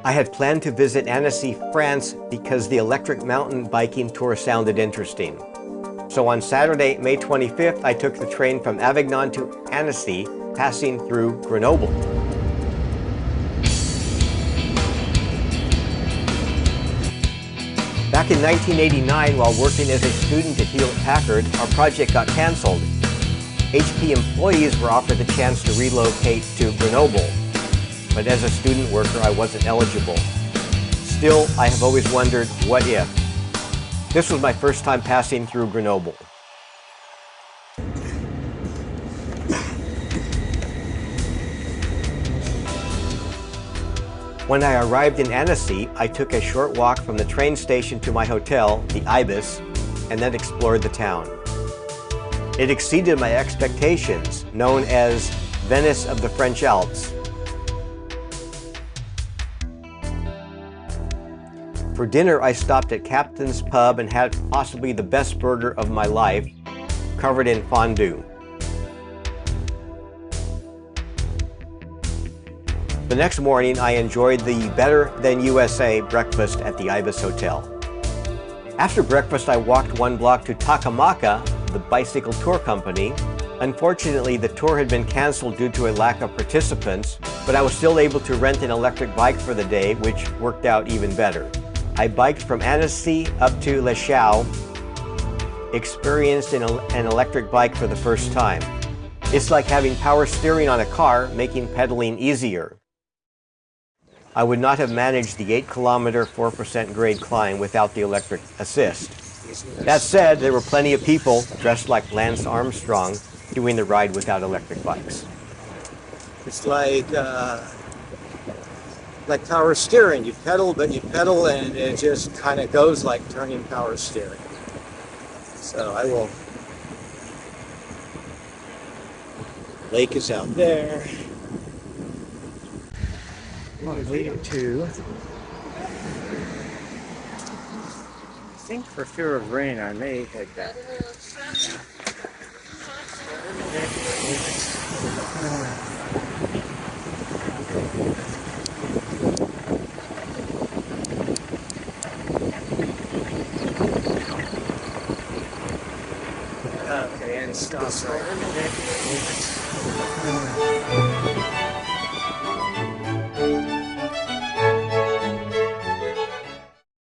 I had planned to visit Annecy, France because the electric mountain biking tour sounded interesting. So on Saturday, May 25th, I took the train from Avignon to Annecy, passing through Grenoble. Back in 1989, while working as a student at Hewlett-Packard, our project got canceled. HP employees were offered the chance to relocate to Grenoble, but as a student worker, I wasn't eligible. Still, I have always wondered, what if? This was my first time passing through Grenoble. When I arrived in Annecy, I took a short walk from the train station to my hotel, the Ibis, and then explored the town. It exceeded my expectations, known as Venice of the French Alps. For dinner, I stopped at Captain's Pub and had possibly the best burger of my life, covered in fondue. The next morning, I enjoyed the Better Than USA breakfast at the Ibis Hotel. After breakfast, I walked 1 block to Takamaka, the bicycle tour company. Unfortunately, the tour had been canceled due to a lack of participants, but I was still able to rent an electric bike for the day, which worked out even better. I biked from Annecy up to Les Chaux, experienced an electric bike for the first time. It's like having power steering on a car, making pedaling easier. I would not have managed the 8-kilometer, 4% grade climb without the electric assist. That said, there were plenty of people dressed like Lance Armstrong doing the ride without electric bikes. It's like power steering. You pedal and it just kind of goes like turning power steering. So I will. Lake is out there. Leading to. I think for fear of rain, I may head back. Okay, and stop right.